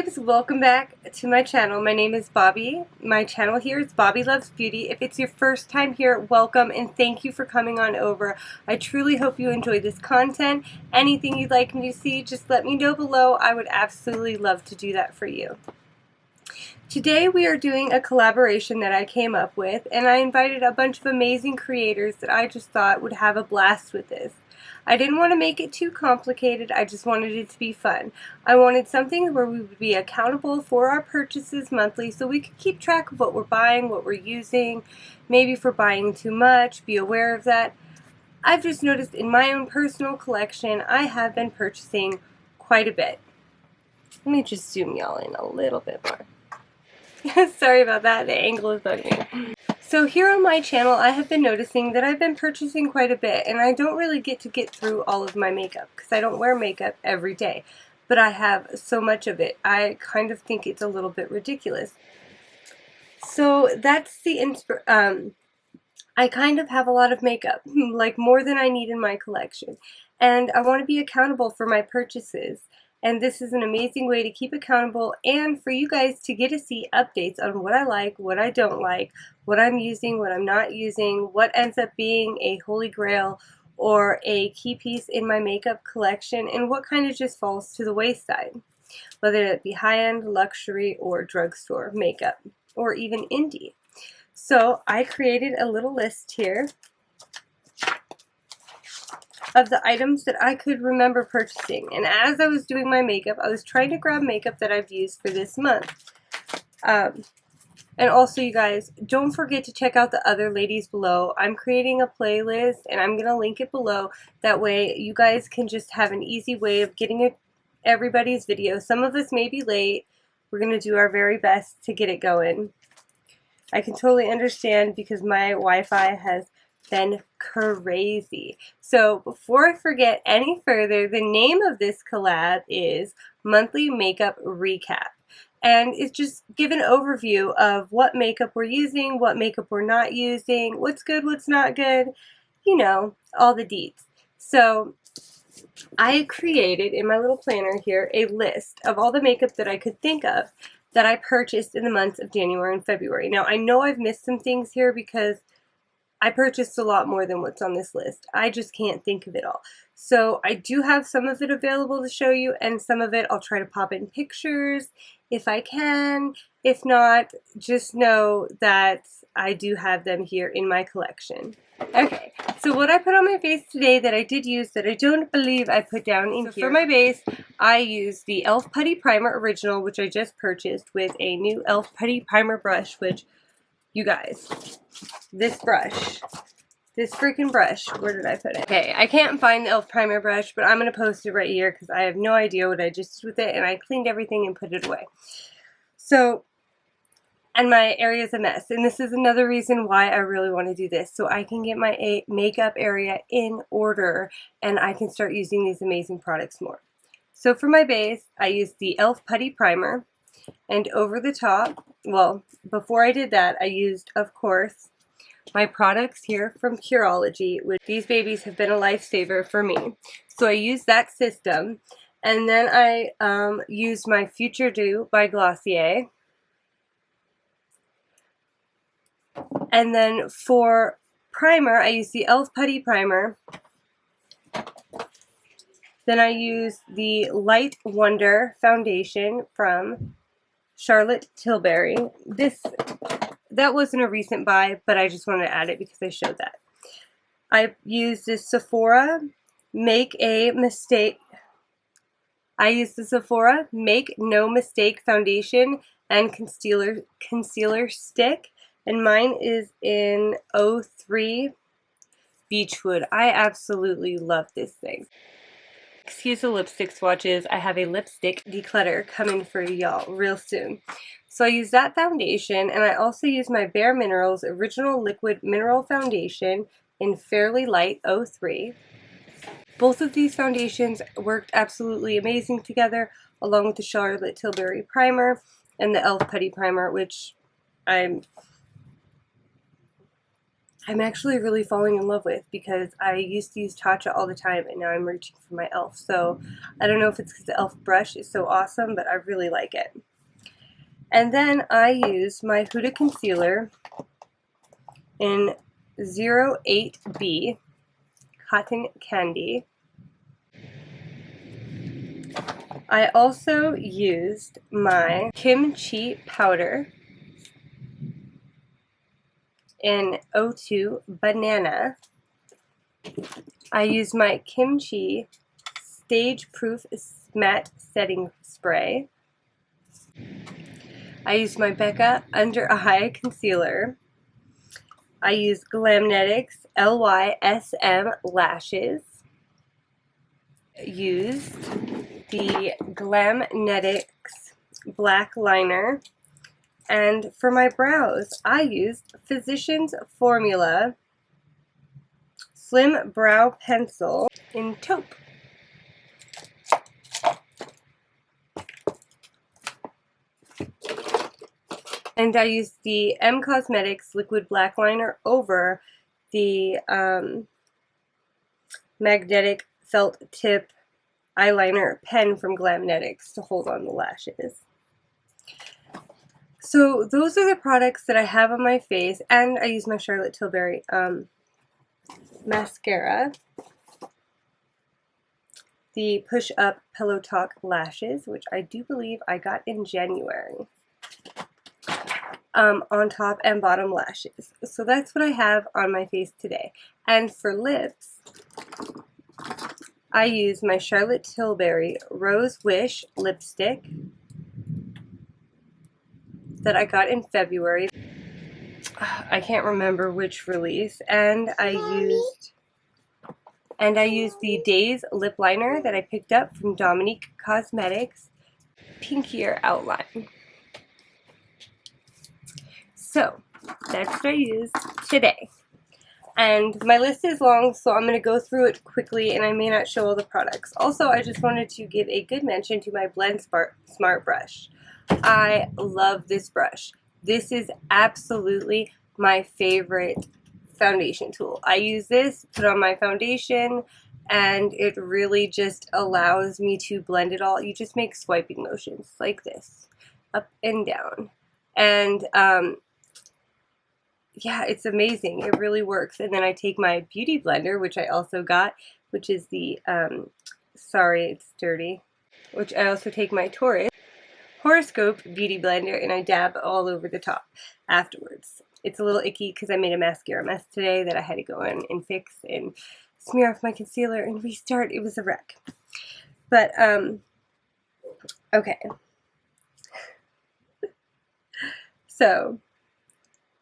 guys, welcome back to my channel. My name is Bobbie. My channel here is BobbieLovesBeauty. If it's your first time here, welcome and thank you for coming on over. I truly hope you enjoy this content. Anything you'd like me to see, just let me know below. I would absolutely love to do that for you. Today we are doing a collaboration that I came up with, and I invited a bunch of amazing creators that I just thought would have a blast with this. I didn't want to make it too complicated, I just wanted it to be fun. I wanted something where we would be accountable for our purchases monthly so we could keep track of what we're buying, what we're using, maybe if we're buying too much, be aware of that. I've just noticed in my own personal collection, I have been purchasing quite a bit. Let me just zoom y'all in a little bit more. Sorry about that, the angle is bugging me. So here on my channel, I have been noticing that I've been purchasing quite a bit, and I don't really get through all of my makeup because I don't wear makeup every day, but I have so much of it. I kind of think it's a little bit ridiculous. So that's the I kind of have a lot of makeup, like more than I need in my collection, and I want to be accountable for my purchases. And this is an amazing way to keep accountable and for you guys to get to see updates on what I like, what I don't like, what I'm using, what I'm not using, what ends up being a holy grail or a key piece in my makeup collection, and what kind of just falls to the wayside, whether it be high-end, luxury, or drugstore makeup, or even indie. So I created a little list here of the items that I could remember purchasing, and as I was doing my makeup, I was trying to grab makeup that I've used for this month. And also, you guys, don't forget to check out the other ladies below. I'm creating a playlist, and I'm going to link it below. That way, you guys can just have an easy way of getting everybody's video. Some of us may be late. We're going to do our very best to get it going. I can totally understand because my Wi-Fi has been crazy. So before I forget any further, the name of this collab is Monthly Makeup Recap, and it's just give an overview of what makeup we're using, what makeup we're not using, what's good, what's not good, you know, all the deets. So I created in my little planner here a list of all the makeup that I could think of that I purchased in the months of January and February. Now I know I've missed some things here because I purchased a lot more than what's on this list. I just can't think of it all. So I do have some of it available to show you, and some of it I'll try to pop in pictures if I can. If not, just know that I do have them here in my collection. Okay, so what I put on my face today that I did use that I don't believe I put down in here. For my base, I used the e.l.f. Putty Primer Original, which I just purchased with a new e.l.f. Putty Primer brush, which, you guys, this brush, this freaking brush, where did I put it? Okay, I can't find the e.l.f. primer brush, but I'm going to post it right here because I have no idea what I just did with it, and I cleaned everything and put it away. So, and my area is a mess, and this is another reason why I really want to do this, so I can get my makeup area in order, and I can start using these amazing products more. So for my base, I used the e.l.f. Putty Primer, and over the top, well, before I did that, I used, of course, my products here from Curology, which these babies have been a lifesaver for me. So I used that system, and then I used my Future Dew by Glossier. And then for primer, I used the e.l.f. Putty Primer. Then I used the Light Wonder Foundation from Charlotte Tilbury. That wasn't a recent buy, but I just wanted to add it because I showed that. I used this Sephora Make a Mistake. I used the Sephora Make No Mistake Foundation and concealer stick, and mine is in 03 Beechwood. I absolutely love this thing. Excuse the lipstick swatches. I have a lipstick declutter coming for y'all real soon. So I use that foundation, and I also use my Bare Minerals Original Liquid Mineral Foundation in Fairly Light 03. Both of these foundations worked absolutely amazing together, along with the Charlotte Tilbury Primer and the e.l.f. Putty Primer, which I I'm actually really falling in love with, because I used to use Tatcha all the time and now I'm reaching for my e.l.f. So I don't know if it's because the e.l.f. brush is so awesome, but I really like it. And then I use my Huda concealer in 08B Cotton Candy. I also used my kimchi powder in 02 Banana. I used my kimchi Stage Proof Matte Setting Spray. I used my Becca Under Eye Concealer. I used Glamnetics LYSM Lashes. Used the Glamnetics Black Liner. And for my brows, I used Physicians Formula Slim Brow Pencil in Taupe. And I used the M Cosmetics Liquid Black Liner over the Magnetic Felt Tip Eyeliner Pen from Glamnetics to hold on the lashes. So those are the products that I have on my face, and I use my Charlotte Tilbury mascara, the Push Up Pillow Talk lashes, which I do believe I got in January, on top and bottom lashes. So that's what I have on my face today. And for lips, I use my Charlotte Tilbury Rose Wish lipstick that I got in February. I can't remember which release. And I used the Days lip liner that I picked up from Dominique Cosmetics, pinkier outline. So that's what I used today. And my list is long, so I'm going to go through it quickly, and I may not show all the products. Also, I just wanted to give a good mention to my Blend Smart brush. I love this brush. This is absolutely my favorite foundation tool. I use this, put on my foundation, and it really just allows me to blend it all. You just make swiping motions like this, up and down. And yeah, it's amazing. It really works. And then I take my beauty blender, which I also got, which is the, sorry, it's dirty, which I also take my Taurus Horoscope Beauty Blender, and I dab all over the top afterwards. It's a little icky because I made a mascara mess today that I had to go in and fix and smear off my concealer and restart. It was a wreck. But, okay. So,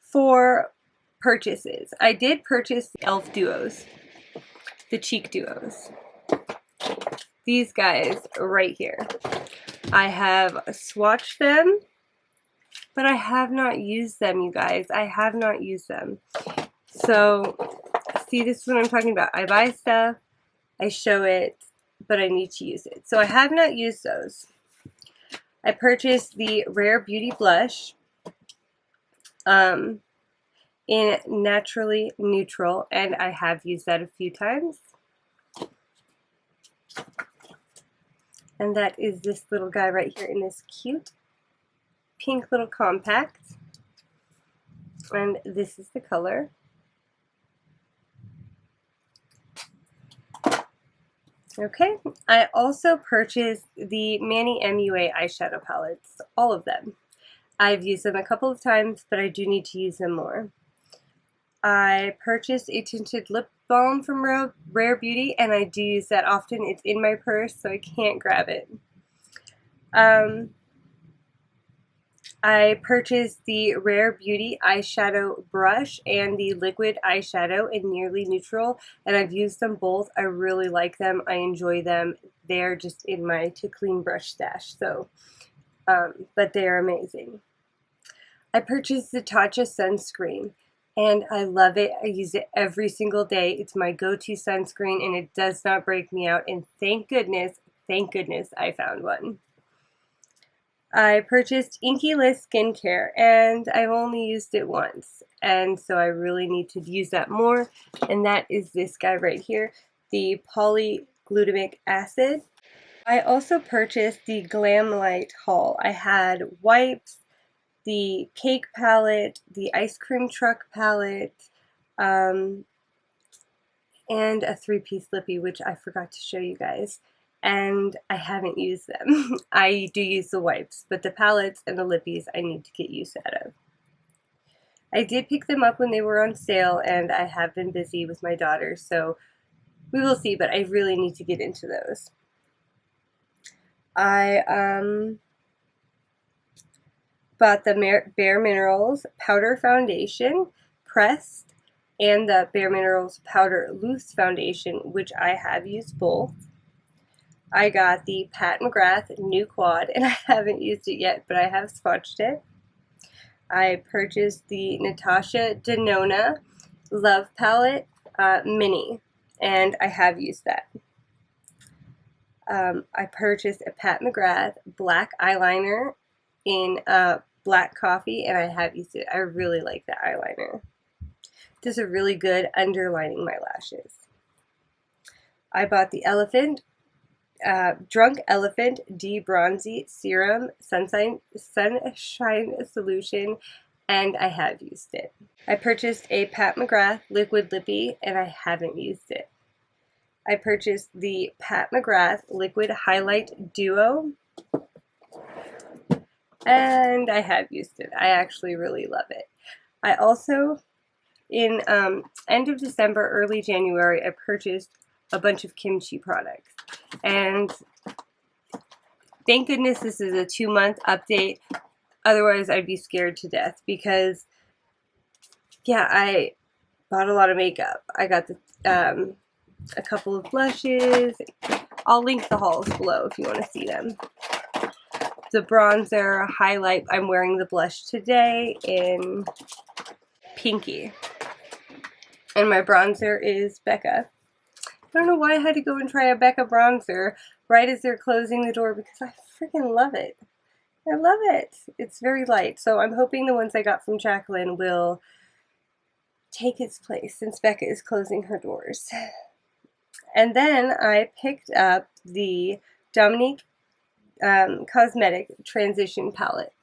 for purchases, I did purchase the e.l.f. duos, the cheek duos. These guys right here. I have swatched them, but I have not used them, you guys. I have not used them. So, see, this is what I'm talking about. I buy stuff, I show it, but I need to use it. So I have not used those. I purchased the Rare Beauty Blush in Naturally Neutral, and I have used that a few times. And that is this little guy right here in this cute pink little compact. And this is the color. Okay, I also purchased the Manny MUA eyeshadow palettes, all of them. I've used them a couple of times, but I do need to use them more. I purchased a tinted lip balm from Rare Beauty, and I do use that often. It's in my purse, so I can't grab it. I purchased the Rare Beauty eyeshadow brush and the liquid eyeshadow in Nearly Neutral, and I've used them both. I really like them. I enjoy them. They're just in my to clean brush stash, so, but they are amazing. I purchased the Tatcha sunscreen, and I love it. I use it every single day. It's my go-to sunscreen, and it does not break me out, and thank goodness I found one. I purchased Inky List skincare, and I've only used it once, and so I really need to use that more, and that is this guy right here, the polyglutamic acid. I also purchased the Glam Light haul. I had wipes, the cake palette, the ice cream truck palette, and a 3-piece lippy, which I forgot to show you guys. And I haven't used them. I do use the wipes, but the palettes and the lippies I need to get use out of. I did pick them up when they were on sale, and I have been busy with my daughter, so we will see, but I really need to get into those. I bought the Bare Minerals Powder Foundation, pressed, and the Bare Minerals Powder Loose Foundation, which I have used both. I got the Pat McGrath New Quad, and I haven't used it yet, but I have swatched it. I purchased the Natasha Denona Love Palette Mini, and I have used that. I purchased a Pat McGrath black eyeliner in black coffee, and I have used it. I really like that eyeliner. Does a really good underlining my lashes. I bought the Drunk Elephant De-Bronzy Serum Sunshine Solution, and I have used it. I purchased a Pat McGrath Liquid Lippy, and I haven't used it. I purchased the Pat McGrath Liquid Highlight Duo, and I have used it. I actually really love it. I also, in end of December, early January, I purchased a bunch of kimchi products. And thank goodness this is a 2-month update. Otherwise, I'd be scared to death because, yeah, I bought a lot of makeup. I got a couple of blushes. I'll link the hauls below if you want to see them. The bronzer, highlight. I'm wearing the blush today in Pinky. And my bronzer is Becca. I don't know why I had to go and try a Becca bronzer right as they're closing the door because I freaking love it. I love it. It's very light. So I'm hoping the ones I got from Jacqueline will take its place since Becca is closing her doors. And then I picked up the Dominique Cosmetic Transition Palette.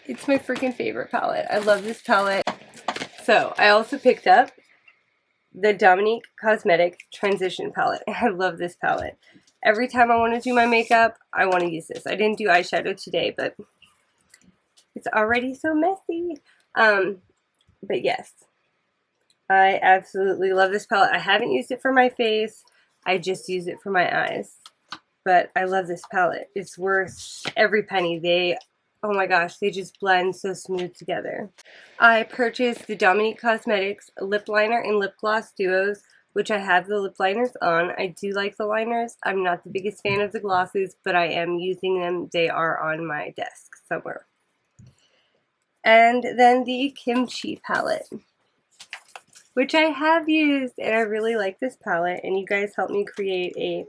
It's my freaking favorite palette. I love this palette. So I also picked up the Dominique Cosmetic Transition Palette. I love this palette. Every time I want to do my makeup, I want to use this. I didn't do eyeshadow today, but it's already so messy. But yes, I absolutely love this palette. I haven't used it for my face. I just use it for my eyes. But I love this palette. It's worth every penny. Oh my gosh, they just blend so smooth together. I purchased the Dominique Cosmetics Lip Liner and Lip Gloss Duos, which I have the lip liners on. I do like the liners. I'm not the biggest fan of the glosses, but I am using them. They are on my desk somewhere. And then the Kimchi palette, which I have used, and I really like this palette, and you guys helped me create a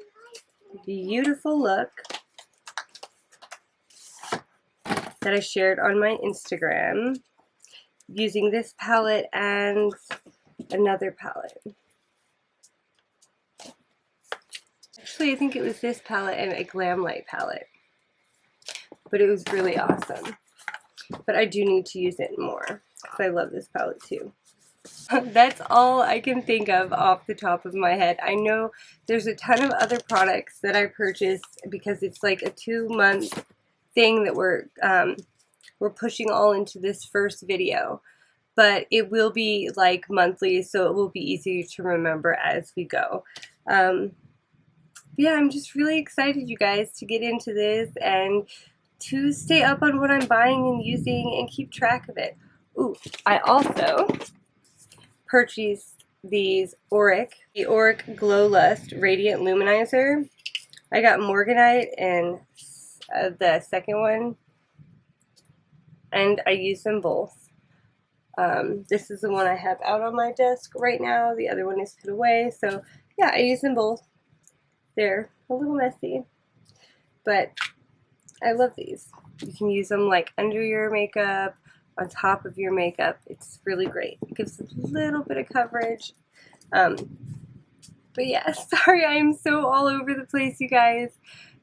beautiful look that I shared on my Instagram using this palette and another palette. Actually, I think it was this palette and a Glam Light palette, but it was really awesome. But I do need to use it more because I love this palette too. That's all I can think of off the top of my head. I know there's a ton of other products that I purchased because it's like a 2-month thing that we're pushing all into this first video, but it will be like monthly, so it will be easier to remember as we go. Yeah, I'm just really excited, you guys, to get into this and to stay up on what I'm buying and using and keep track of it. Ooh, I also purchased these the Auric Glow Lust Radiant Luminizer. I got Morganite and the second one, and I use them both. This is the one I have out on my desk right now. The other one is put away. So yeah, I use them both. They're a little messy, but I love these. You can use them like under your makeup, on top of your makeup. It's really great. It gives a little bit of coverage. But yeah, sorry I am so all over the place, you guys.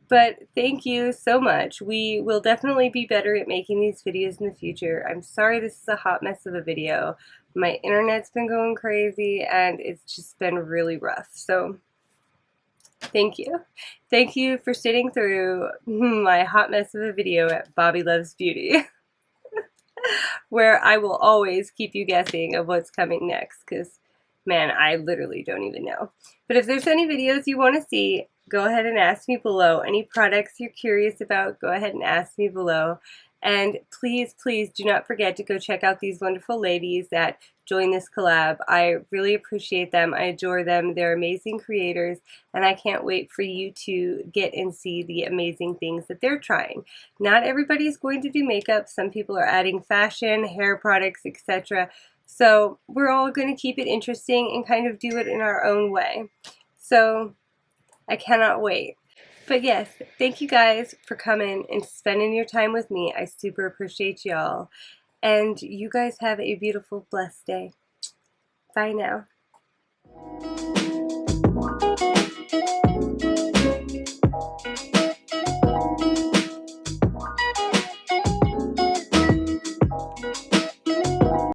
But thank you so much. We will definitely be better at making these videos in the future. I'm sorry this is a hot mess of a video. My internet's been going crazy and it's just been really rough. So thank you. Thank you for sitting through my hot mess of a video at BobbieLovesBeauty, where I will always keep you guessing of what's coming next, because man, I literally don't even know. But if there's any videos you want to see, go ahead and ask me below. Any products you're curious about, go ahead and ask me below. And please, please do not forget to go check out these wonderful ladies that joined this collab. I really appreciate them. I adore them. They're amazing creators, and I can't wait for you to get and see the amazing things that they're trying. Not everybody is going to do makeup. Some people are adding fashion, hair products, etc. So we're all going to keep it interesting and kind of do it in our own way. So I cannot wait. But yes, thank you guys for coming and spending your time with me. I super appreciate y'all. And you guys have a beautiful, blessed day. Bye now.